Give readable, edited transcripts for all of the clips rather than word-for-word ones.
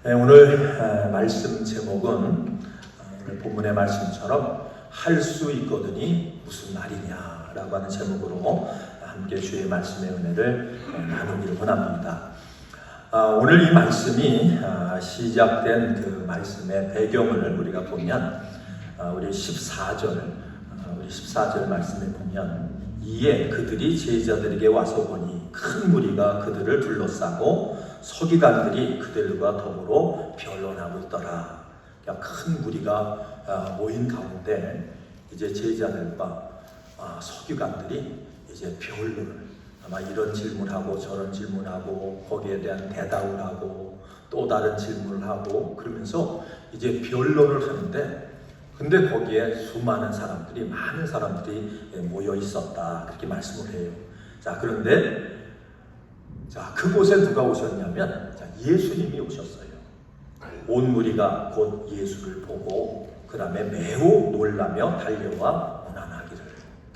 네, 오늘 말씀 제목은 오늘 본문의 말씀처럼 할 수 있거든이 무슨 말이냐라고 하는 제목으로 함께 주의 말씀의 은혜를 나누기를 원합니다. 오늘 이 말씀이 시작된 그 말씀의 배경을 우리가 보면 우리 14절 말씀에 보면 이에 그들이 제자들에게 와서 보니 큰 무리가 그들을 둘러싸고 서기관들이 그들과 더불어 변론하고 있더라. 큰 무리가 모인 가운데 이제 제자들과 서기관들이 이제 변론을 아마 이런 질문하고 저런 질문하고 거기에 대한 대답을 하고 또 다른 질문을 하고 그러면서 이제 변론을 하는데 근데 거기에 많은 사람들이 모여 있었다. 그렇게 말씀을 해요. 자, 그런데 그곳에 누가 오셨냐면 예수님이 오셨어요. 온 무리가 곧 예수를 보고 그 다음에 매우 놀라며 달려와 문안하기를.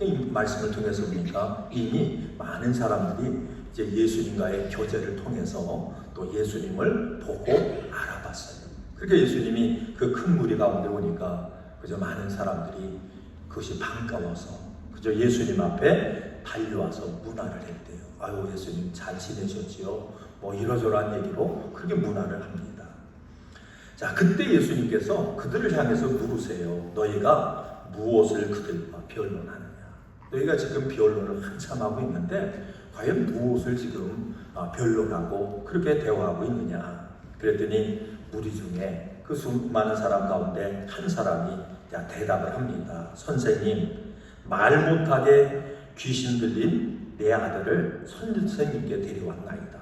이 말씀을 통해서 보니까 이미 많은 사람들이 이제 예수님과의 교제를 통해서 또 예수님을 보고 알아봤어요. 그렇게 예수님이 그 큰 무리 가운데 오니까 그저 많은 사람들이 그것이 반가워서 그저 예수님 앞에 달려와서 문안을 했대요. 아유, 예수님 잘 지내셨지요? 뭐 이러저러한 얘기로 그렇게 문안을 합니다. 자, 그때 예수님께서 그들을 향해서 물으세요. 너희가 무엇을 그들과 변론하느냐? 너희가 지금 변론을 한참 하고 있는데 과연 무엇을 지금 변론하고 그렇게 대화하고 있느냐? 그랬더니 무리 중에 그 수많은 사람 가운데 한 사람이 대답을 합니다. 선생님, 말 못하게 귀신 들린 내 아들을 선생님께 데려왔나이다.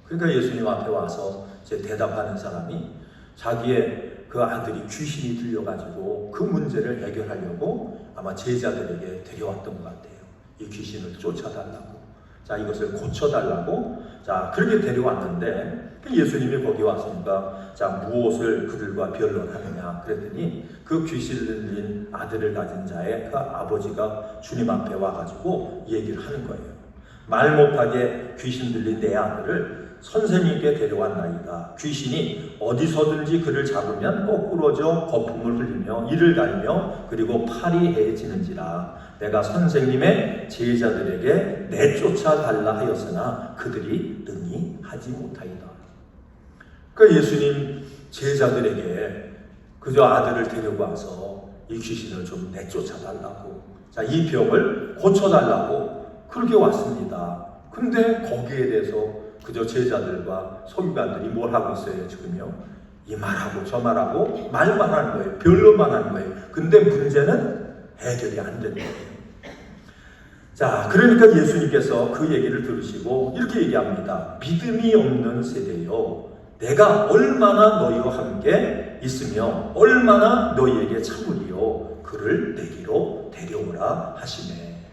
그러니까 예수님 앞에 와서 이제 대답하는 사람이 자기의 그 아들이 귀신이 들려가지고 그 문제를 해결하려고 아마 제자들에게 데려왔던 것 같아요. 이 귀신을 쫓아달라고. 자, 이것을 고쳐달라고. 자, 그렇게 데려왔는데 예수님이 거기 왔으니까 자, 무엇을 그들과 변론하느냐 그랬더니 그 귀신 들린 아들을 가진 자의 그 아버지가 주님 앞에 와가지고 얘기를 하는 거예요. 말 못하게 귀신 들린 내 아들을 선생님께 데려왔나이다. 귀신이 어디서든지 그를 잡으면 거꾸러져 거품을 흘리며 이를 갈며 그리고 팔이 해지는지라. 내가 선생님의 제자들에게 내쫓아 달라 하였으나 그들이 능히 하지 못하이다. 그 예수님 제자들에게 그저 아들을 데리고 와서 이 귀신을 좀 내쫓아 달라고, 자, 이 병을 고쳐 달라고 그렇게 왔습니다. 근데 거기에 대해서 그저 제자들과 서기관들이 뭘 하고 있어요, 지금요? 이 말하고 저 말하고 말만 하는 거예요. 변론만 하는 거예요. 근데 문제는 해결이 안 되는 거예요. 자, 그러니까 예수님께서 그 얘기를 들으시고 이렇게 얘기합니다. 믿음이 없는 세대요. 내가 얼마나 너희와 함께 있으며 얼마나 너희에게 참으리요. 그를 내게로 데려오라 하시네.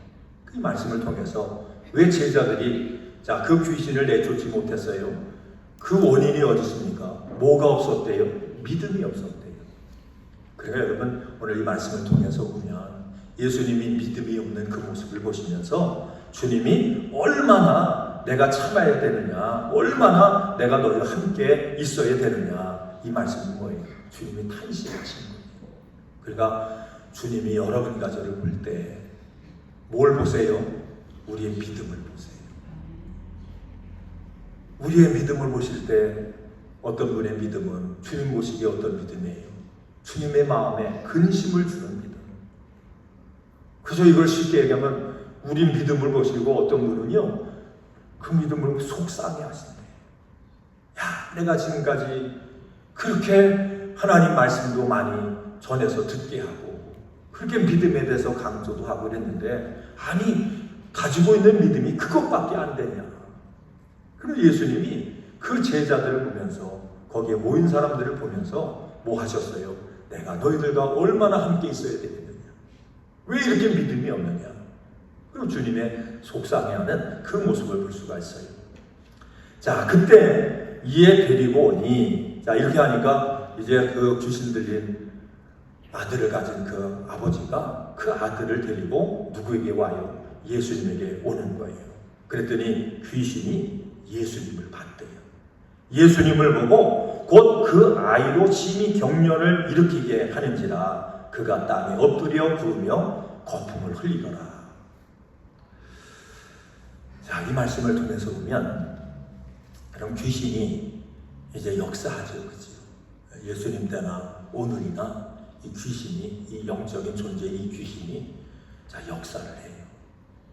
그 말씀을 통해서 왜 제자들이 그 귀신을 내쫓지 못했어요? 그 원인이 어디 있습니까? 뭐가 없었대요? 믿음이 없었대요. 그러니까 여러분 오늘 이 말씀을 통해서 보면 예수님이 믿음이 없는 그 모습을 보시면서 주님이 얼마나 내가 참아야 되느냐, 얼마나 내가 너희와 함께 있어야 되느냐, 이 말씀은 뭐예요? 주님이 탄식하신 거예요. 그러니까 주님이 여러분과 저를 볼 때 뭘 보세요? 우리의 믿음을 보세요. 우리의 믿음을 보실 때 어떤 분의 믿음은 주님 보시기에 어떤 믿음이에요? 주님의 마음에 근심을 주는 믿음. 그저 이걸 쉽게 얘기하면 우리 믿음을 보시고 어떤 분은요, 그 믿음을 속상해 하신대요. 야, 내가 지금까지 그렇게 하나님 말씀도 많이 전해서 듣게 하고 그렇게 믿음에 대해서 강조도 하고 그랬는데 아니 가지고 있는 믿음이 그것밖에 안 되냐. 그래서 예수님이 그 제자들을 보면서 거기에 모인 사람들을 보면서 뭐 하셨어요? 내가 너희들과 얼마나 함께 있어야 되겠느냐. 왜 이렇게 믿음이 없느냐. 그리고 주님의 속상해하는 그 모습을 볼 수가 있어요. 자, 그때 이에 데리고 오니, 자, 이렇게 하니까 이제 그 귀신 들린 아들을 가진 그 아버지가 그 아들을 데리고 누구에게 와요? 예수님에게 오는 거예요. 그랬더니 귀신이 예수님을 봤대요. 예수님을 보고 곧 그 아이로 심히 경련을 일으키게 하는지라 그가 땅에 엎드려 구르며 거품을 흘리더라. 자, 이 말씀을 통해서 보면 그럼 귀신이 이제 역사하죠. 그죠? 예수님 때나 오늘이나 이 귀신이, 이 영적인 존재의 이 귀신이 자, 역사를 해요.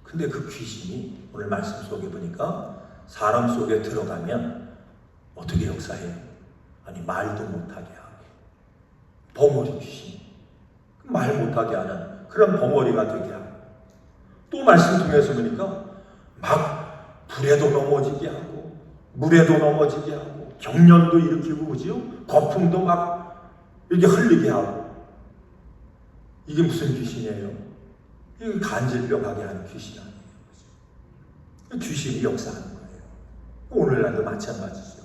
근데 그 귀신이 오늘 말씀 속에 보니까 사람 속에 들어가면 어떻게 역사해요? 아니, 말도 못하게 하고 벙어리 귀신, 말 못하게 하는 그런 벙어리가 되게 하고, 또 말씀 통해서 보니까 막 불에도 넘어지게 하고 물에도 넘어지게 하고 경련도 일으키고, 그죠? 거품도 막 이렇게 흘리게 하고. 이게 무슨 귀신이에요? 이게 간질병하게 하는 귀신 아니에요. 귀신이 역사하는 거예요. 오늘날도 마찬가지죠.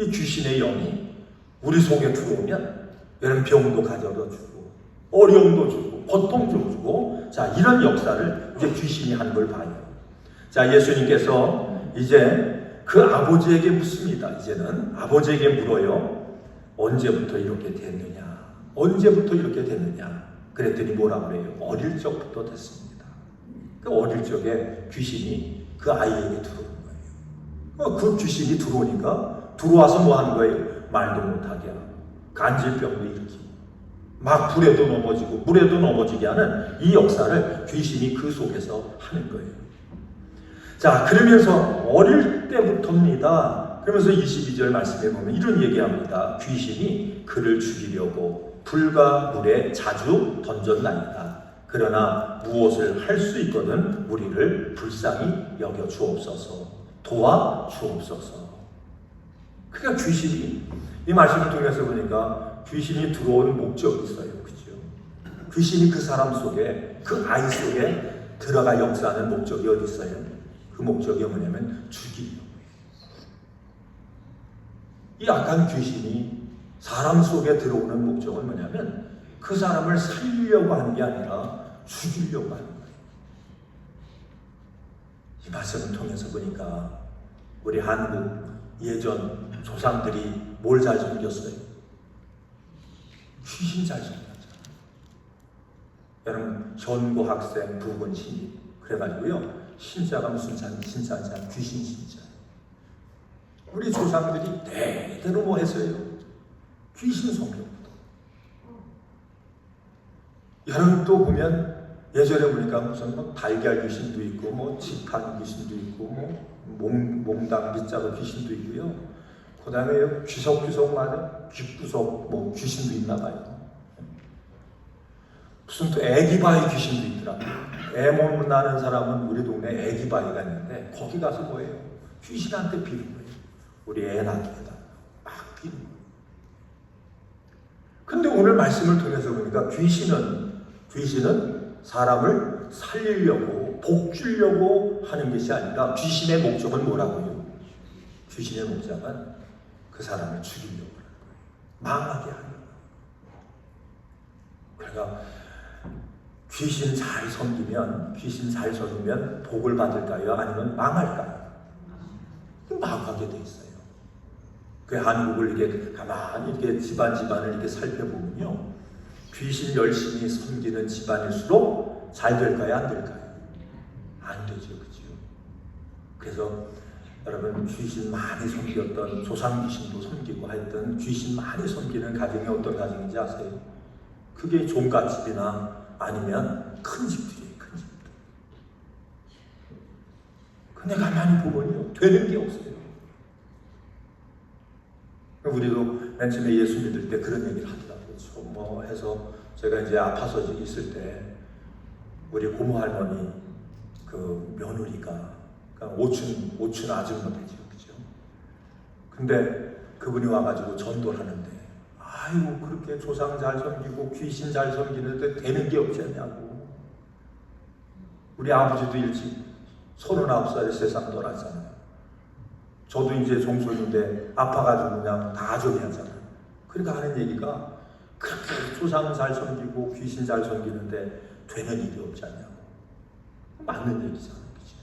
이 귀신의 영이 우리 속에 들어오면 여러분 병도 가져다 주고 어려움도 주고 고통도 주고, 자, 이런 역사를 이제 귀신이 하는 걸 봐요. 자, 예수님께서 이제 그 아버지에게 묻습니다. 이제는 아버지에게 물어요. 언제부터 이렇게 됐느냐? 언제부터 이렇게 됐느냐? 그랬더니 뭐라 그래요? 어릴 적부터 됐습니다. 그 어릴 적에 귀신이 그 아이에게 들어오는 거예요. 그 귀신이 들어오니까 들어와서 뭐 하는 거예요? 말도 못하게 하고 간질병도 일으키고 막 불에도 넘어지고 물에도 넘어지게 하는 이 역사를 귀신이 그 속에서 하는 거예요. 자, 그러면서 어릴 때부터입니다. 그러면서 22절 말씀에 보면 이런 얘기합니다. 귀신이 그를 죽이려고 불과 물에 자주 던졌나이다. 그러나 무엇을 할 수 있거든 우리를 불쌍히 여겨 주옵소서, 도와 주옵소서. 그러니까 귀신이, 이 말씀을 통해서 보니까 귀신이 들어온 목적이 있어요. 그죠? 귀신이 그 사람 속에, 그 아이 속에 들어가 역사하는 목적이 어디 있어요? 그 목적이 뭐냐면 죽이려고. 이 악한 귀신이 사람 속에 들어오는 목적은 뭐냐면 그 사람을 살리려고 하는 게 아니라 죽이려고 하는 거예요. 이 말씀을 통해서 보니까 우리 한국 예전 조상들이 뭘 잘 섬겼어요? 귀신 잘 섬겼잖아요. 여러분, 전고학생 부분 신입 그래가지고요, 신자가 무슨 신자냐? 귀신 신자. 우리 조상들이 대대로 뭐 했어요? 귀신 섬겼거든. 여러분 또 보면 예전에 보니까 무슨 뭐 달걀 귀신도 있고 뭐 지팡이 귀신도 있고 뭐 몽당 밑자가 귀신도 있고요. 그 다음에 귀석귀석마다 귓구석 뭐 귀신도 있나 봐요. 무슨 또 애기바위 귀신도 있더라고요. 애 못 나는 사람은 우리 동네에 애기바위가 있는데 거기 가서 뭐예요? 귀신한테 비는 거예요. 우리 애 낳기에다 막 비는 거예요. 근데 오늘 말씀을 통해서 보니까 귀신은 사람을 살리려고 복 주려고 하는 것이 아니라 귀신의 목적은 뭐라고요? 귀신의 목적은 그 사람을 죽이려고 하는 거예요. 망하게 하는 거예요. 그러니까 귀신 잘 섬기면 복을 받을까요? 아니면 망할까요? 망하게 돼 있어요. 그 한국을 이렇게 가만히 이렇게 집안을 이렇게 살펴보면요, 귀신 열심히 섬기는 집안일수록 잘 될까요? 안 될까요? 안 되죠. 그죠? 그래서 여러분, 귀신 많이 섬겼던, 조상 귀신도 섬기고 하여튼 귀신 많이 섬기는 가정이 어떤 가정인지 아세요? 그게 종갓집이나 아니면 큰 집들이에요. 큰 집들. 근데 가만히 보면요, 되는 게 없어요. 우리도 맨 처음에 예수 믿을 때 그런 얘기를 하더라고요. 뭐 해서 제가 이제 아파서 있을 때 우리 고모 할머니 그 며느리가, 그러니까 오춘 아줌마 되죠. 그죠? 근데 그분이 와가지고 전도를 하는데, 아이고, 그렇게 조상 잘 섬기고 귀신 잘 섬기는데 되는 게 없지 않냐고. 우리 아버지도 일찍 39살에 세상 떠났잖아요. 저도 이제 종손인데 아파가지고 그냥 다 저기 하잖아요. 그러니까 하는 얘기가, 그렇게 조상 잘 섬기고 귀신 잘 섬기는데 되는 일이 없지 않냐고. 맞는 얘기잖아요. 그렇죠?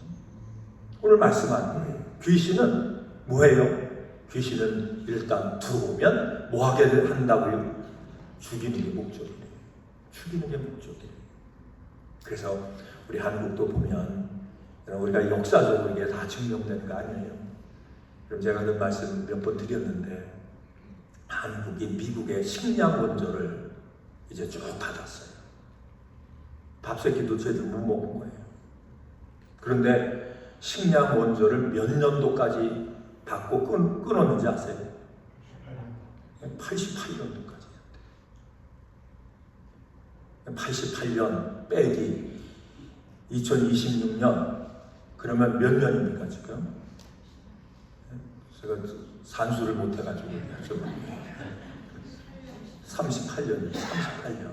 오늘 말씀한 귀신은 뭐예요? 귀신은 일단 들어오면 뭐 하게 한다고요? 죽이는 게 목적이래요. 죽이는 게 목적이래요. 그래서 우리 한국도 보면 우리가 역사적으로 이게 다 증명되는 거 아니에요. 그럼 제가 그 말씀 몇 번 드렸는데 한국이 미국의 식량 원조를 이제 쭉 받았어요. 밥새끼도 제대로 못 먹은 거예요. 그런데 식량 원조를 몇 년도까지 받고 끊었는지 아세요? 88년도까지. 88년 빼기 2026년 그러면 몇 년입니까 지금? 제가 산수를 못 해가지고 38년이에요. 38년.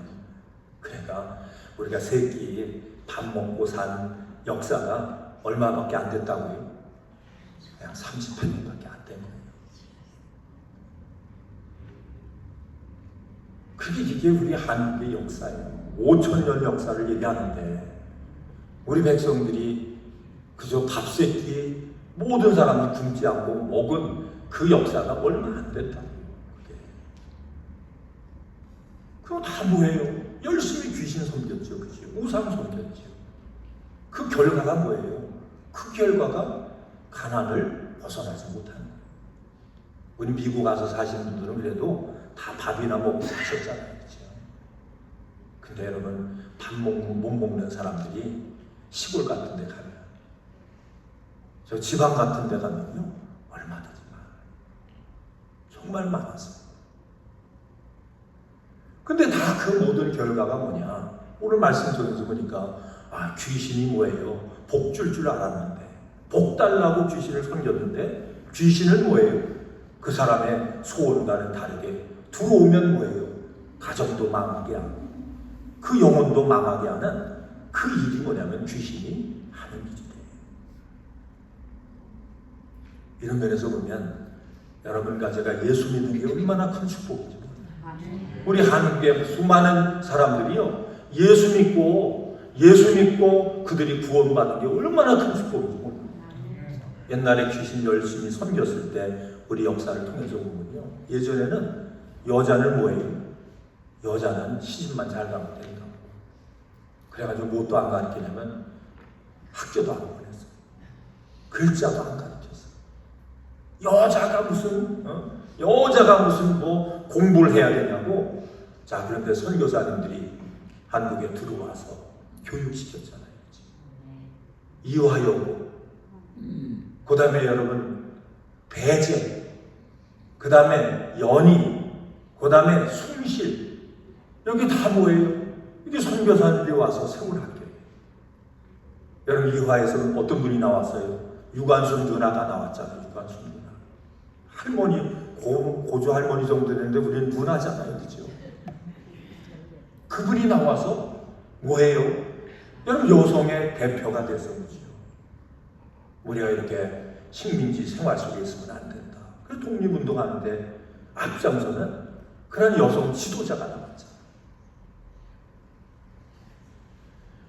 그러니까 우리가 세끼 밥 먹고 산 역사가 얼마밖에 안 됐다고요? 그냥 38년밖에 안 된 거예요. 그게 이게 우리 한국의 역사예요. 5,000년 역사를 얘기하는데 우리 백성들이 그저 밥새끼 모든 사람이 굶지 않고 먹은 그 역사가 얼마 안 됐다고요. 그거 다 뭐예요? 열심히 귀신 섬겼죠. 그치? 우상 섬겼죠. 그 결과가 뭐예요? 그 결과가 가난을 벗어나지 못하는 거예요. 우리 미국 가서 사시는 분들은 그래도 다 밥이나 먹고 사셨잖아요. 그렇죠? 근데 여러분 밥 못 먹는 사람들이 시골 같은 데 가면 저 지방 같은 데 가면요 얼마든지 많아요. 정말 많았어요. 근데 다 그 모든 결과가 뭐냐? 오늘 말씀 통해서 보니까 귀신이 뭐예요? 복 줄 줄 알았는데 복 달라고 귀신을 섬겼는데 귀신은 뭐예요? 그 사람의 소원과는 다르게 들어오면 뭐예요? 가정도 망하게 하고 그 영혼도 망하게 하는 그 일이 뭐냐면 귀신이 하는 일이래요. 이런 면에서 보면 여러분과 제가 예수 믿는 게 얼마나 큰 축복인지 우리 한국의 수많은 사람들이요 예수 믿고 그들이 구원받은 게 얼마나 큰 축복인지 몰라요. 옛날에 귀신 열심히 섬겼을 때 우리 역사를 통해서 보면요 예전에는 여자는 뭐예요? 여자는 시집만 잘 가면 된다고. 그래가지고 뭣도 안 가르치냐면 학교도 안 보냈어요. 글자도 안 가르쳤어요. 여자가 무슨 뭐 공부를 해야 되냐고. 자, 그런데 선교사님들이 한국에 들어와서 교육시켰잖아요. 이화여고, 그 다음에 여러분 배제, 그 다음에 연희, 그 다음에 숭실, 여기 다 뭐예요? 이게 선교사님들이 와서 세운 학교예요. 여러분 이화에서는 어떤 분이 나왔어요? 유관순 누나가 나왔잖아요. 유관순 누나. 할머니, 고조 할머니 정도 되는데 우리는 누나잖아요. 그죠? 그분이 나와서 뭐예요? 여러분 여성의 대표가 돼서 그죠? 우리가 이렇게 식민지 생활 속에 있으면 안 된다. 그래서 독립운동하는데 앞장서는 그런 여성 지도자가 나왔죠.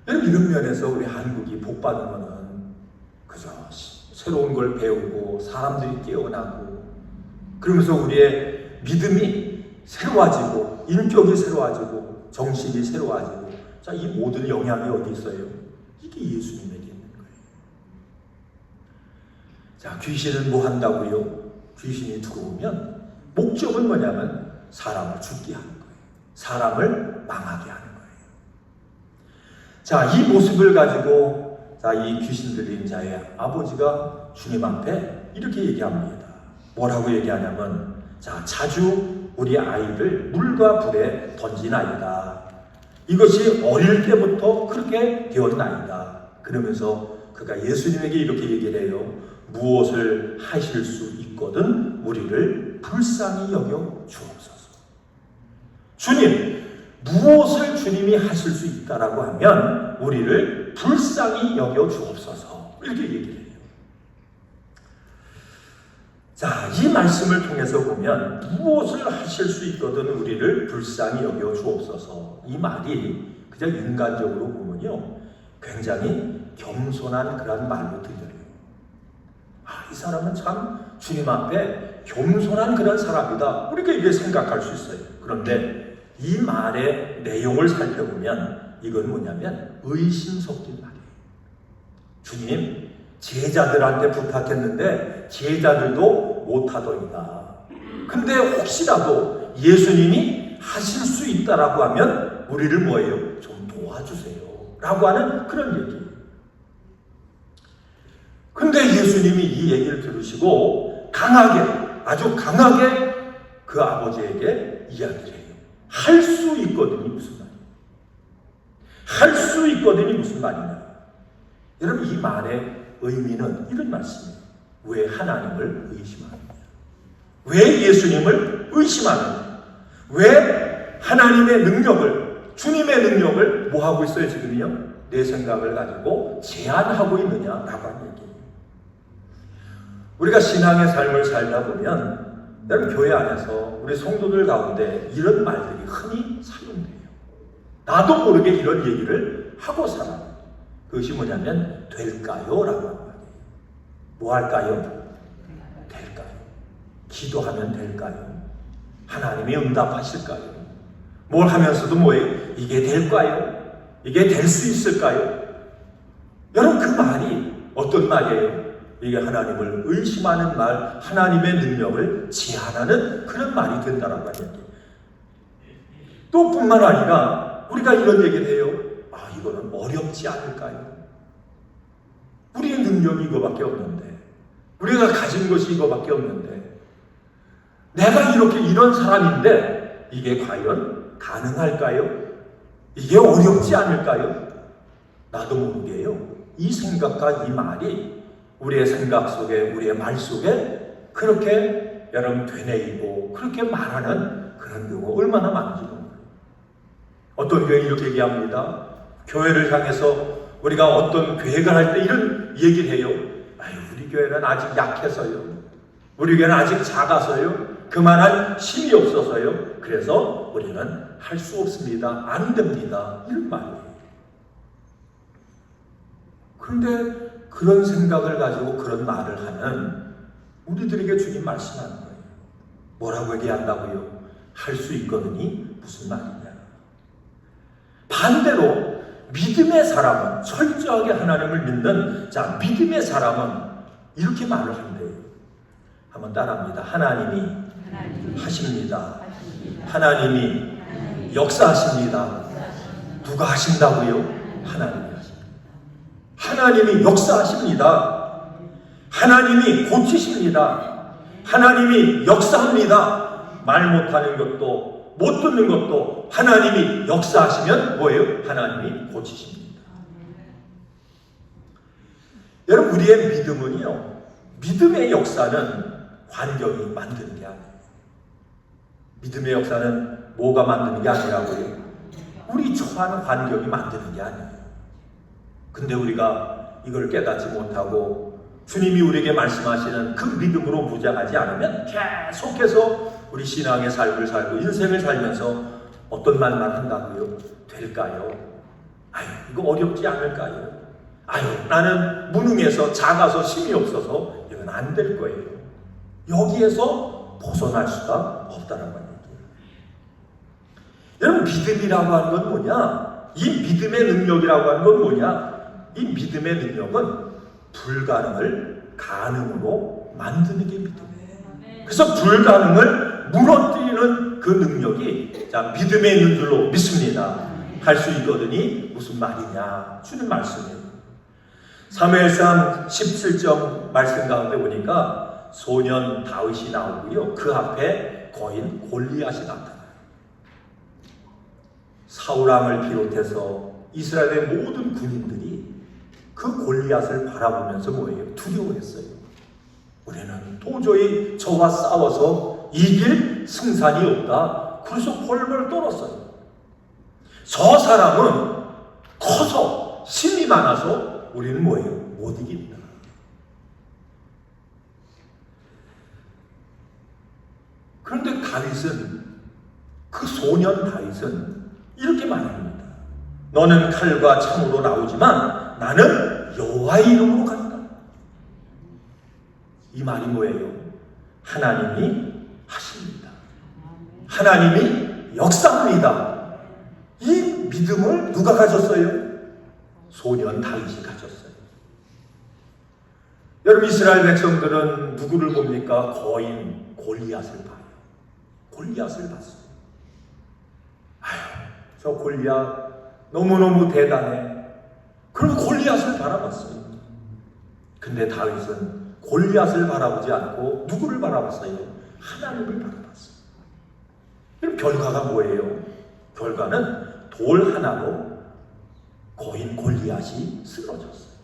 여러분 이런 면에서 우리 한국이 복받은 거는 그저 새로운 걸 배우고 사람들이 깨어나고 그러면서 우리의 믿음이 새로워지고 인격이 새로워지고 정신이 새로워지고 자, 이 모든 영향이 어디 있어요? 이게 예수님에게 있는 거예요. 자, 귀신은 뭐 한다고요? 귀신이 들어오면 목적은 뭐냐면 사람을 죽게 하는 거예요. 사람을 망하게 하는 거예요. 자, 이 모습을 가지고 자, 이 귀신 들린 자의 아버지가 주님 앞에 이렇게 얘기합니다. 뭐라고 얘기하냐면 자, 자주 우리 아이를 물과 불에 던지나이다. 이것이 어릴 때부터 그렇게 되었나이다. 그러면서 그가 예수님에게 이렇게 얘기를 해요. 무엇을 하실 수 있거든 우리를 불쌍히 여겨 주옵소서. 주님, 무엇을 주님이 하실 수 있다라고 하면 우리를 불쌍히 여겨 주옵소서. 이렇게 얘기를 해요. 자, 이 말씀을 통해서 보면 무엇을 하실 수 있거든 우리를 불쌍히 여겨 주옵소서. 이 말이 그냥 인간적으로 보면요 굉장히 겸손한 그런 말로 들려요. 이 사람은 참 주님 앞에 겸손한 그런 사람이다. 우리가 이게 생각할 수 있어요. 그런데 이 말의 내용을 살펴보면 이건 뭐냐면 의심 섞인 말이에요. 주님, 제자들한테 부탁했는데 제자들도 못하더이다. 근데 혹시라도 예수님이 하실 수 있다라고 하면 우리를 뭐예요? 좀 도와주세요. 라고 하는 그런 얘기예요. 근데 예수님이 이 얘기를 들으시고 아주 강하게 그 아버지에게 이야기를 해요. 할 수 있거든이 무슨 말이에요? 할 수 있거든이 무슨 말이냐? 여러분, 이 말의 의미는 이런 말씀이에요. 왜 하나님을 의심하느냐? 왜 예수님을 의심하느냐? 왜 하나님의 능력을, 주님의 능력을 뭐 하고 있어요 지금요? 내 생각을 가지고 제한하고 있느냐라고 하는 얘기예요. 우리가 신앙의 삶을 살다 보면 여러분, 교회 안에서 우리 성도들 가운데 이런 말들이 흔히 사용돼요. 나도 모르게 이런 얘기를 하고 살아요. 그것이 뭐냐면 될까요? 라고 하는 말이에요. 뭐 할까요? 될까요? 기도하면 될까요? 하나님이 응답하실까요? 뭘 하면서도 뭐예요? 이게 될까요? 이게 될 수 있을까요? 여러분, 그 말이 어떤 말이에요? 이게 하나님을 의심하는 말, 하나님의 능력을 제한하는 그런 말이 된다라고 하는 얘기예요. 또 뿐만 아니라 우리가 이런 얘기를 해요. 이거는 어렵지 않을까요? 우리의 능력이 이거밖에 없는데, 우리가 가진 것이 이거밖에 없는데, 내가 이런 사람인데 이게 과연 가능할까요? 이게 어렵지 않을까요? 나도 모르게요. 이 생각과 이 말이 우리의 생각 속에, 우리의 말 속에 그렇게 여러분 되뇌이고 그렇게 말하는 그런 경우가 얼마나 많은지 모릅니다. 어떤 교회 이렇게 얘기합니다. 교회를 향해서 우리가 어떤 계획을 할 때 이런 얘기를 해요. 우리 교회는 아직 약해서요. 우리 교회는 아직 작아서요. 그만한 힘이 없어서요. 그래서 우리는 할 수 없습니다. 안 됩니다. 이런 말이에요. 그런데 그런 생각을 가지고 그런 말을 하는 우리들에게 주님 말씀하는 거예요. 뭐라고 얘기한다고요? 할 수 있거든이 무슨 말이냐? 반대로 믿음의 사람은, 철저하게 하나님을 믿는 믿음의 사람은 이렇게 말을 한대요. 한번 따라합니다. 하나님이 하십니다. 하나님이 역사하십니다. 누가 하신다고요? 하나님이 하십니다. 하나님이 역사하십니다. 하나님이 고치십니다. 하나님이 역사합니다. 말 못하는 것도 못 듣는 것도 하나님이 역사하시면 뭐예요? 하나님이 고치십니다. 여러분, 우리의 믿음은요, 믿음의 역사는 환경이 만드는 게 아니에요. 믿음의 역사는 뭐가 만드는 게 아니라고요? 우리 처한 환경이 만드는 게 아니에요. 근데 우리가 이걸 깨닫지 못하고 주님이 우리에게 말씀하시는 그 믿음으로 무장하지 않으면 계속해서 우리 신앙의 삶을 살고 인생을 살면서 어떤 말만 한다고요? 될까요? 이거 어렵지 않을까요? 나는 무능해서 작아서 힘이 없어서 이건 안 될 거예요. 여기에서 벗어날 수가 없다는 얘기예요. 여러분, 믿음이라고 하는 건 뭐냐? 이 믿음의 능력이라고 하는 건 뭐냐? 이 믿음의 능력은 불가능을 가능으로 만드는 게 믿음이에요. 그래서 불가능을 무너뜨리는 그 능력이 믿음에 있는 줄로 믿습니다. 할 수 있거든이 무슨 말이냐? 주는 말씀이에요. 사무엘상 17장 말씀 가운데 보니까 소년 다윗이 나오고요. 그 앞에 거인 골리앗이 나타나요. 사울왕을 비롯해서 이스라엘의 모든 군인들이 그 골리앗을 바라보면서 뭐예요? 두려워했어요. 우리는 도저히 저와 싸워서 이길 승산이 없다. 그래서 벌벌 떨었어요. 저 사람은 커서 힘이 많아서 우리는 뭐예요? 못 이긴다. 그런데 다윗은, 그 소년 다윗은 이렇게 말합니다. 너는 칼과 창으로 나오지만 나는 여호와의 이름으로 간다. 이 말이 뭐예요? 하나님이 하십니다. 하나님이 역사합니다. 이 믿음을 누가 가졌어요? 소년 다윗이 가졌어요. 여러분, 이스라엘 백성들은 누구를 봅니까? 거인 골리앗을 봐요. 골리앗을 봤어요. 아유, 저 골리앗 너무너무 대단해. 그럼 골리앗을 바라봤어요. 근데 다윗은 골리앗을 바라보지 않고 누구를 바라봤어요? 하나님을 바라봤어요. 그럼 결과가 뭐예요? 결과는 돌 하나로 거인 골리앗이 쓰러졌어요.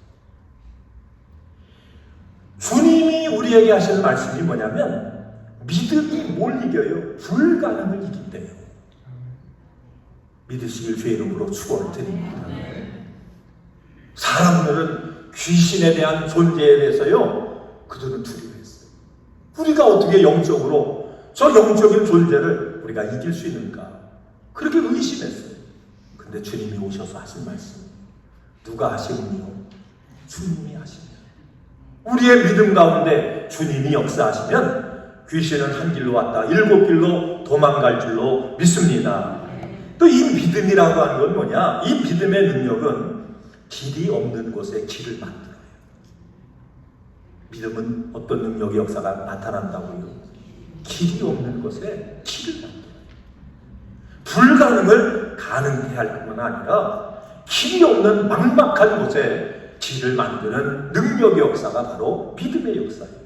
주님이 우리에게 하시는 말씀이 뭐냐면 믿음이 뭘 이겨요? 불가능을 이긴대요. 믿으시길 주의 이름으로 축원을 드립니다. 사람들은 귀신에 대한 존재에 대해서요, 그들은 두려워했어요. 우리가 어떻게 영적으로 저 영적인 존재를 우리가 이길 수 있는가? 그렇게 의심했어요. 근데 주님이 오셔서 하신 말씀, 누가 하시군요? 주님이 하시면, 우리의 믿음 가운데 주님이 역사하시면 귀신은 한 길로 왔다 7길로 도망갈 줄로 믿습니다. 또 이 믿음이라고 하는 건 뭐냐? 이 믿음의 능력은 길이 없는 곳에 길을 만들어요. 믿음은 어떤 능력의 역사가 나타난다고요? 길이 없는 곳에 길을 만들어요. 불가능을 가능케 할 뿐만 아니라 길이 없는 막막한 곳에 길을 만드는 능력의 역사가 바로 믿음의 역사예요.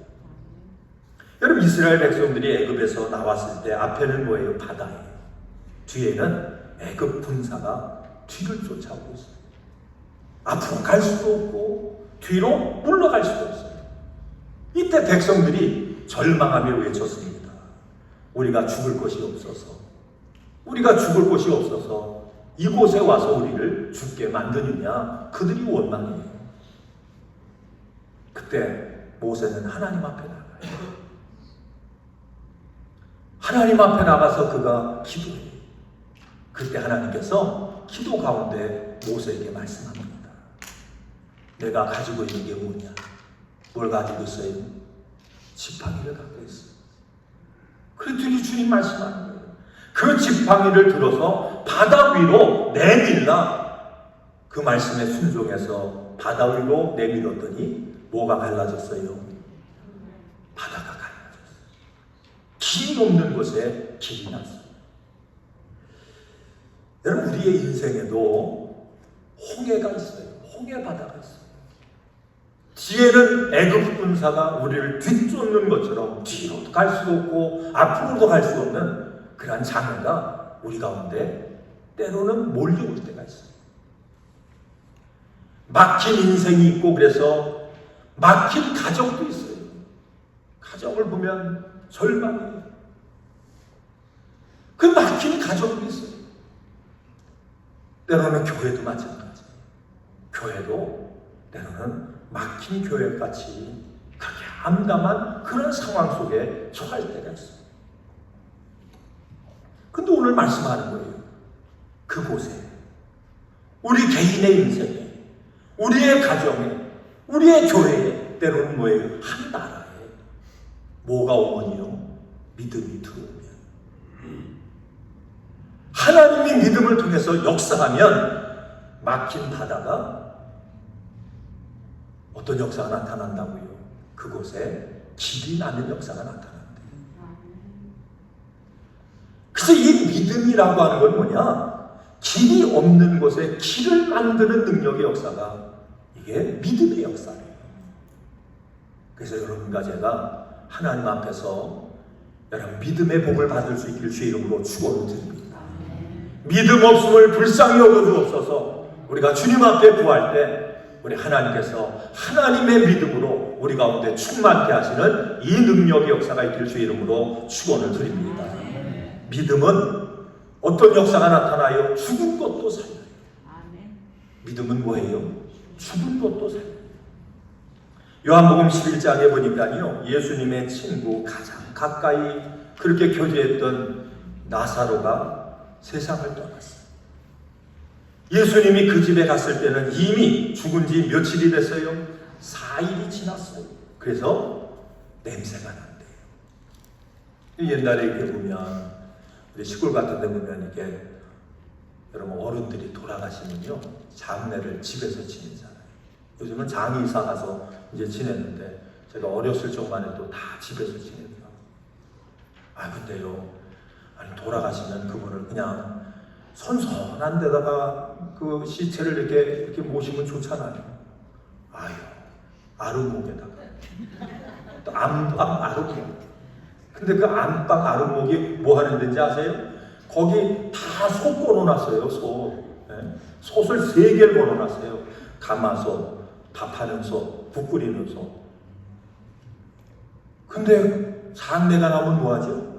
여러분, 이스라엘 백성들이 애굽에서 나왔을 때 앞에는 뭐예요? 바다예요. 뒤에는 애굽 군사가 뒤를 쫓아오고 있어요. 앞으로 갈 수도 없고 뒤로 물러갈 수도 없어요. 이때 백성들이 절망하며 외쳤습니다. 우리가 죽을 곳이 없어서, 우리가 죽을 곳이 없어서 이곳에 와서 우리를 죽게 만드느냐, 그들이 원망해요. 그때 모세는 하나님 앞에 나가요. 하나님 앞에 나가서 그가 기도해요. 그때 하나님께서 기도 가운데 모세에게 말씀합니다. 내가 가지고 있는 게 뭐냐? 뭘 가지고 있어요? 지팡이를 갖고 있어요. 그랬더니 주님 말씀하는 거예요. 그 지팡이를 들어서 바다 위로 내밀라. 그 말씀에 순종해서 바다 위로 내밀었더니 뭐가 갈라졌어요? 바다가 갈라졌어요. 길이 없는 곳에 길이 났어요. 여러분, 우리의 인생에도 홍해가 있어요. 홍해 바다가 있어요. 뒤에는 애굽 군사가 우리를 뒤쫓는 것처럼 뒤로도 갈 수 없고 앞으로도 갈 수 없는 그러한 장애가 우리 가운데 때로는 몰려올 때가 있어요. 막힌 인생이 있고, 그래서 막힌 가정도 있어요. 가정을 보면 절망이에요. 그 막힌 가정도 있어요. 때로는 교회도 마찬가지예요. 교회도 때로는 막힌 교회같이 그렇게 암담한 그런 상황 속에 처할 때가 있어요. 근데 오늘 말씀하는 거예요. 그곳에, 우리 개인의 인생에, 우리의 가정에, 우리의 교회에, 때로는 뭐예요? 한 나라에 뭐가 오면요? 믿음이 들어오면, 하나님이 믿음을 통해서 역사하면 막힌 바다가 어떤 역사가 나타난다고요? 그곳에 길이 나는 역사가 나타난대요. 그래서 이 믿음이라고 하는 건 뭐냐? 길이 없는 곳에 길을 만드는 능력의 역사가, 이게 믿음의 역사예요. 그래서 여러분과 제가 하나님 앞에서 여러분 믿음의 복을 받을 수 있길 주의 이름으로 축원을 드립니다. 믿음 없음을 불쌍히 여겨주옵소서. 우리가 주님 앞에 구할 때 우리 하나님께서 하나님의 믿음으로 우리 가운데 충만케 하시는 이 능력의 역사가 있길 주의 이름으로 축원을 드립니다. 믿음은 어떤 역사가 나타나요? 죽은 것도 살려요. 믿음은 뭐예요? 죽은 것도 살려요. 요한복음 11장에 보니까요, 예수님의 친구 가장 가까이 그렇게 교제했던 나사로가 세상을 떠났어요. 예수님이 그 집에 갔을 때는 이미 죽은 지 며칠이 됐어요? 4일이 지났어요. 그래서 냄새가 난대요. 옛날에 이렇게 보면 우리 시골 같은 데 보면 이렇게 여러분 어른들이 돌아가시면요 장례를 집에서 지내잖아요. 요즘은 장이 이사 가서 이제 지내는데 제가 어렸을 적만 해도 다 집에서 지내더라고요. 근데요, 돌아가시면 그분을 그냥 선선한 데다가 그 시체를 이렇게 모시면 좋잖아요. 아rum목에다가 또 안방 아rum목. 근데 그 안방 아rum목이 뭐 하는 데인지 아세요? 거기 다 솥 걸어놨어요. 솥을 3개를 걸어놨어요. 가마솥, 밥하는 솥, 국 끓이는 솥. 근데 장례가 나면 뭐하죠?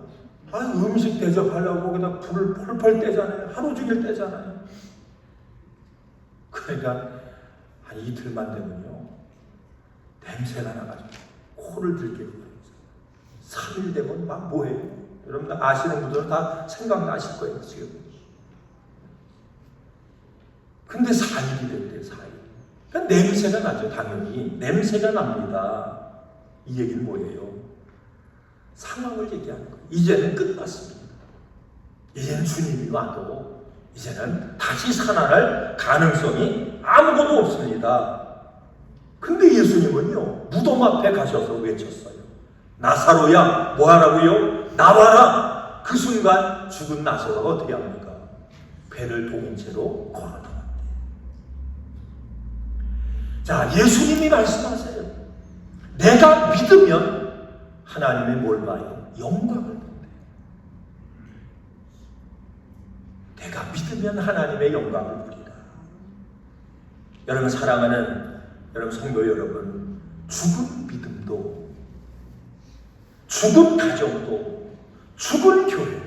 음식 대접하려고 거기다 불을 펄펄 떼잖아요. 하루 종일 떼잖아요. 그러니까 한 이틀만 되면요 냄새가 나가지고 코를 들게 그래요. 3일 되면 막 뭐해요? 여러분 아시는 분들은 다 생각나실 거예요 지금. 근데 4일이 됐대요. 4일. 그러니까 냄새가 나죠. 당연히 냄새가 납니다. 이 얘기는 뭐예요? 상황을 얘기하는 거예요. 이제는 끝났습니다. 이제는 주님이 와도 이제는 다시 살아날 가능성이 아무것도 없습니다. 근데 예수님은요 무덤 앞에 가셔서 외쳤어요. 나사로야 뭐하라고요? 나와라. 그 순간 죽은 나사로가 어떻게 합니까? 배를 동인 채로 걸어나왔대요. 자, 예수님이 말씀하세요. 내가 믿으면 하나님의 뭘 봐요? 영광을 본대요. 내가 믿으면 하나님의 영광을 보리라. 여러분 사랑하는 여러분 성도 여러분, 죽은 믿음도, 죽은 가정도, 죽은 교회도,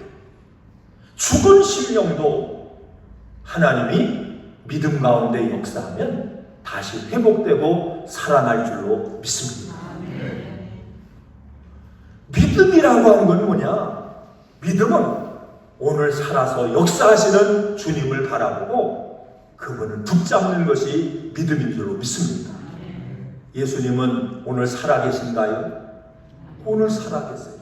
죽은 심령도 하나님이 믿음 가운데 역사하면 다시 회복되고 살아날 줄로 믿습니다. 믿음이라고 하는 건 뭐냐? 믿음은 오늘 살아서 역사하시는 주님을 바라보고 그분을 붙잡는 것이 믿음인 줄로 믿습니다. 예수님은 오늘 살아계신가요? 오늘 살아계세요.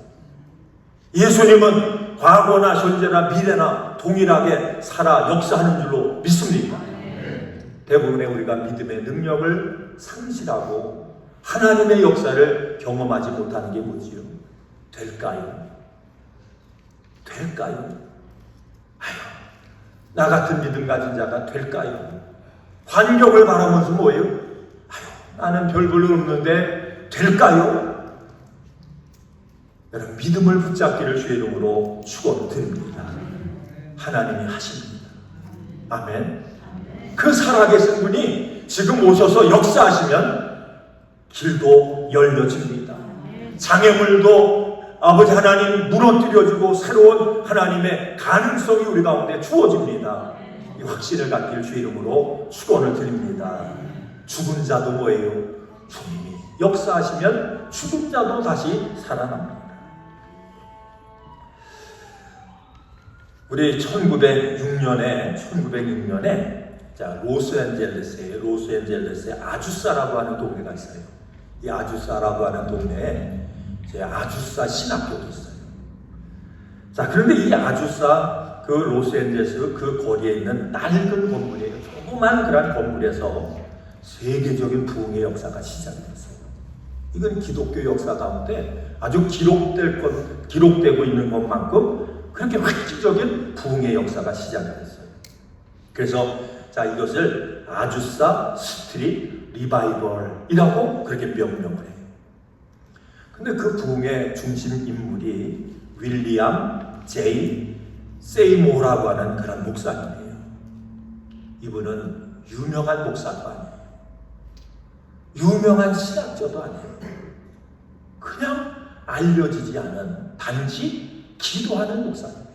예수님은 과거나 현재나 미래나 동일하게 살아 역사하는 줄로 믿습니다. 대부분의 우리가 믿음의 능력을 상실하고 하나님의 역사를 경험하지 못하는 게 뭐지요? 될까요? 나 같은 믿음 가진 자가 될까요? 환경을 바라면서 뭐예요? 나는 별 볼일 없는데 될까요? 여러분 믿음을 붙잡기를 주의 이름으로 축원드립니다. 하나님이 하십니다. 아멘. 그 살아계신 분이 지금 오셔서 역사하시면 길도 열려집니다. 장애물도 아버지 하나님 무너뜨려주고 새로운 하나님의 가능성이 우리 가운데 주어집니다. 이 확신을 갖길 주의 이름으로 축원을 드립니다. 죽은 자도 뭐예요? 주님이 역사하시면 죽은 자도 다시 살아납니다. 우리 1906년에 자, 로스앤젤레스에 아주사라고 하는 동네가 있어요. 이 아주사라고 하는 동네에 제 아주사 신학교도 있어요. 자, 그런데 이 아주사 그 로스앤젤레스 그 거리에 있는 낡은 건물이에요. 조그만 그런 건물에서 세계적인 부흥의 역사가 시작이 됐어요. 이건 기독교 역사 가운데 아주 기록되고 있는 것만큼 그렇게 획기적인 부흥의 역사가 시작이 됐어요. 그래서 자, 이것을 아주사 스트릿 리바이벌이라고 그렇게 명명을 해요. 근데 그 부흥의 중심 인물이 윌리엄 제이 세이모어라고 하는 그런 목사님이에요. 이분은 유명한 목사도 아니에요. 유명한 신학자도 아니에요. 그냥 알려지지 않은 단지 기도하는 목사님이에요.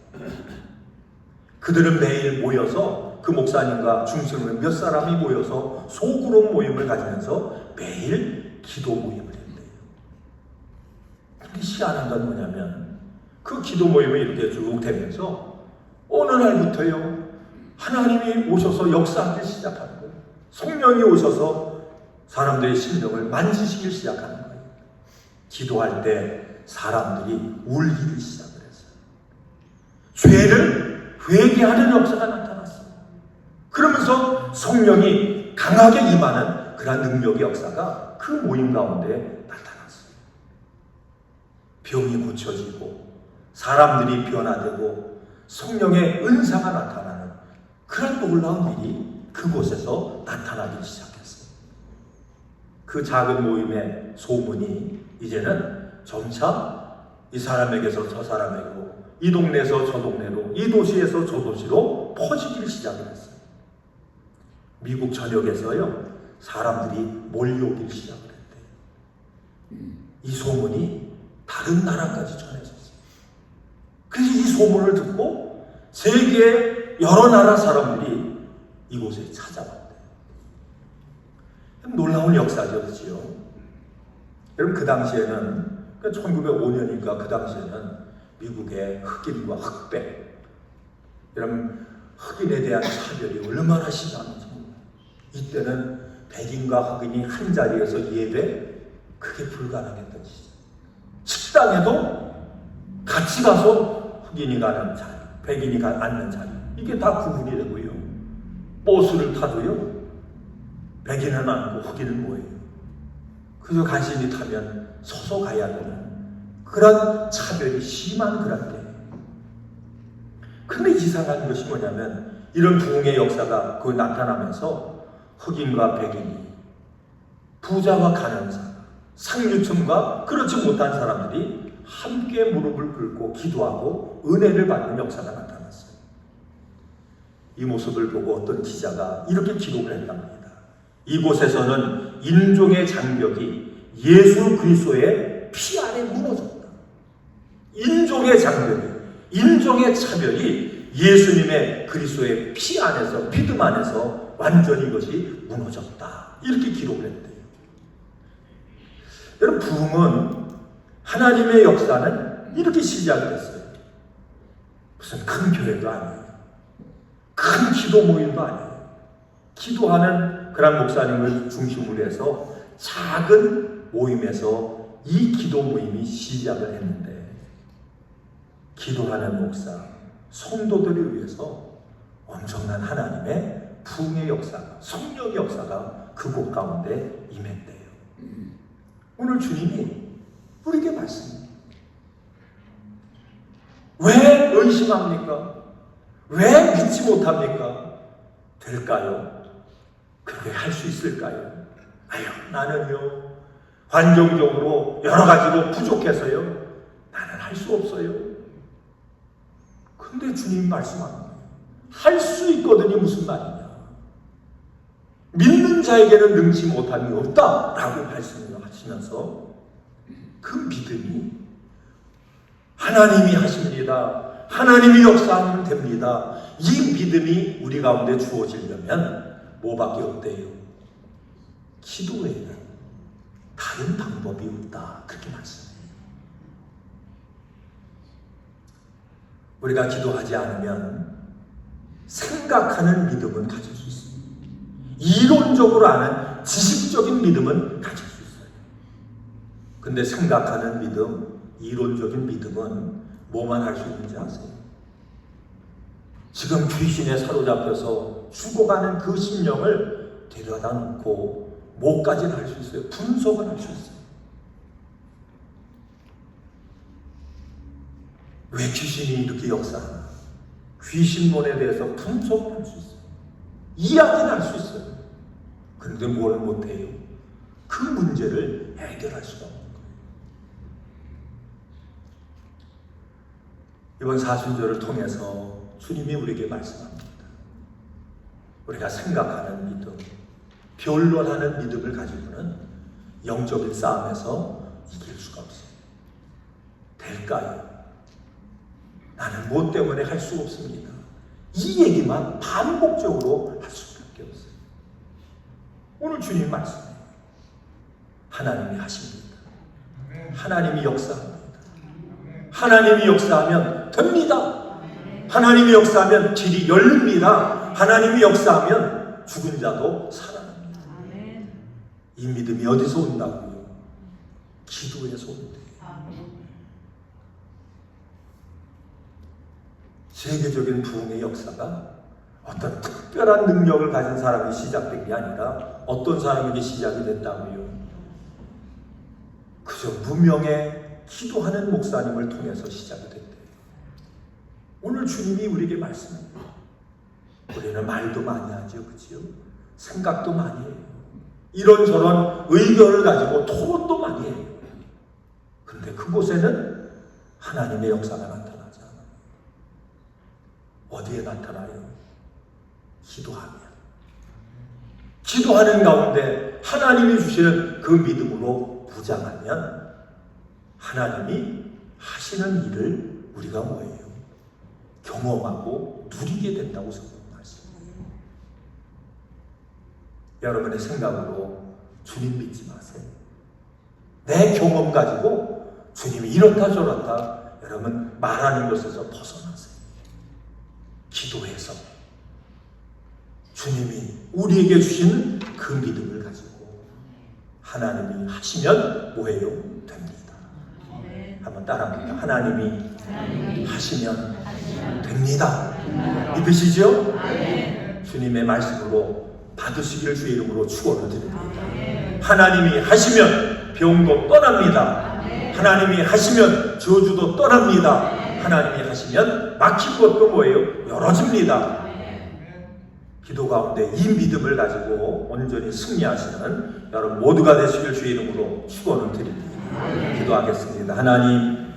그들은 매일 모여서 그 목사님과 중심으로 몇 사람이 모여서 소그룹 모임을 가지면서 매일 기도 모임을 했대요. 근데 희한한 건 뭐냐면 그 기도 모임이 이렇게 쭉 되면서 어느 날부터요 하나님이 오셔서 역사하기 시작하는 거예요. 성령이 오셔서 사람들의 심령을 만지시기 시작하는 거예요. 기도할 때 사람들이 울기를 시작을 했어요. 죄를 회개하는 역사가 나타났어요. 그러면서 성령이 강하게 임하는 그런 능력의 역사가 그 모임 가운데 나타났어요. 병이 고쳐지고 사람들이 변화되고 성령의 은사가 나타나는 그런 놀라운 일이 그곳에서 나타나기 시작했어요. 그 작은 모임의 소문이 이제는 점차 이 사람에게서 저 사람에게로, 이 동네에서 저 동네로, 이 도시에서 저 도시로 퍼지기 시작을 했어요. 미국 전역에서요, 사람들이 몰려오기 시작을 했대요. 이 소문이 다른 나라까지 전해졌어요. 그래서 이 소문을 듣고 세계의 여러 나라 사람들이 이곳에 찾아왔대요. 놀라운 역사죠, 그렇지요? 여러분, 그 당시에는 1905년이니까 그 당시에는 미국의 흑인과 흑백, 이런 흑인에 대한 차별이 얼마나 심한지. 이때는 백인과 흑인이 한 자리에서 예배, 그게 불가능했던 시절. 식당에도 같이 가서 흑인이 가는 자리, 백인이 앉는 자리, 이게 다 구분이 되고요. 버스를 타도요, 백인은 앉고 흑인은 뭐예요? 그저 간신히 타면 서서 가야 되는 그런 차별이 심한 그런 때. 근데 이상한 것이 뭐냐면 이런 부흥의 역사가 그 나타나면서 흑인과 백인이, 부자와 가난사, 상류층과 그렇지 못한 사람들이 함께 무릎을 꿇고 기도하고 은혜를 받는 역사가 나타났어요. 이 모습을 보고 어떤 기자가 이렇게 기록을 했답니다. 이곳에서는 인종의 장벽이 예수 그리스도의 피 아래 무너졌다. 인종의 장벽이, 인종의 차별이 예수님의 그리스도의 피 안에서, 믿음 안에서 완전히 이것이 무너졌다. 이렇게 기록을 했대요. 여러분, 부흥은, 하나님의 역사는 이렇게 시작이 됐어요. 무슨 큰 교회도 아니에요. 큰 기도 모임도 아니에요. 기도하는 그런 목사님을 중심으로 해서 작은 모임에서 이 기도 모임이 시작을 했는데, 기도하는 목사, 성도들을 위해서 엄청난 하나님의 부흥의 역사가, 성령의 역사가 그곳 가운데 임했대요. 오늘 주님이 우리에게 말씀합니다. 왜 의심합니까? 왜 믿지 못합니까? 될까요? 그렇게 할 수 있을까요? 아유, 나는요, 환경적으로 여러 가지로 부족해서요, 나는 할 수 없어요. 근데 주님 말씀합니다. 할 수 있거든요. 무슨 말이냐? 믿는 자에게는 능치 못함이 없다라고 말씀을 하시면서 그 믿음이 하나님이 하십니다. 하나님이 역사하면 됩니다. 이 믿음이 우리 가운데 주어지려면 뭐밖에 없대요? 기도 외에는 다른 방법이 없다. 그렇게 말씀해요. 우리가 기도하지 않으면 생각하는 믿음은 가질 수 있습니다. 이론적으로 아는 지식적인 믿음은 가질 수 있어요. 근데 생각하는 믿음, 이론적인 믿음은 뭐만 할 수 있는지 아세요? 지금 귀신에 사로잡혀서 죽어가는 그 심령을 데려다 놓고 뭐까지는 할 수 있어요? 분석은 할 수 있어요. 왜 귀신이 이렇게 역사하나? 귀신론에 대해서 분석을 할 수 있어요. 이야기는 할 수 있어요. 그런데 뭘 못해요? 그 문제를 해결할 수가 없는 거예요. 이번 사순절을 통해서 주님이 우리에게 말씀합니다. 우리가 생각하는 믿음, 변론하는 믿음을 가지고는 영적인 싸움에서 이길 수가 없어요. 될까요? 나는 무엇 때문에 할 수 없습니다. 이 얘기만 반복적으로 할 수밖에 없어요. 오늘 주님 말씀해요. 하나님이 하십니다. 하나님이 역사합니다. 하나님이 역사하면 됩니다. 하나님이 역사하면 길이 열립니다. 하나님이 역사하면 죽은 자도 살아납니다. 이 믿음이 어디서 온다고요? 기도에서 온대. 세계적인 부흥의 역사가 어떤 특별한 능력을 가진 사람이 시작된 게 아니라 어떤 사람에게 시작이 됐다고요? 그저 무명의 기도하는 목사님을 통해서 시작이 됐대요. 오늘 주님이 우리에게 말씀합니다. 우리는 말도 많이 하죠, 그치요? 생각도 많이 해요. 이런저런 의견을 가지고 토론도 많이 해요. 그런데 그곳에는 하나님의 역사가 나타나지 않아요. 어디에 나타나요? 기도하면. 기도하는 가운데 하나님이 주시는 그 믿음으로 무장하면 하나님이 하시는 일을 우리가 뭐예요? 경험하고 누리게 된다고 말씀합니다. 여러분의 생각으로 주님 믿지 마세요. 내 경험 가지고 주님이 이렇다 저렇다 여러분 말하는 것에서 벗어나세요. 기도해서 주님이 우리에게 주시는 그 믿음을 가지고 하나님이 하시면 뭐예요? 됩니다. 한번 따라합니다. 하나님이 하시면 됩니다. 믿으시죠? 주님의 말씀으로 받으시기를 주의 이름으로 축원을 드립니다. 하나님이 하시면 병도 떠납니다. 하나님이 하시면 저주도 떠납니다. 하나님이 하시면 막힌 것도 뭐예요? 열어집니다. 기도 가운데 이 믿음을 가지고 온전히 승리하시는 여러분 모두가 되시길 주의 이름으로 축원을 드립니다. 기도하겠습니다. 하나님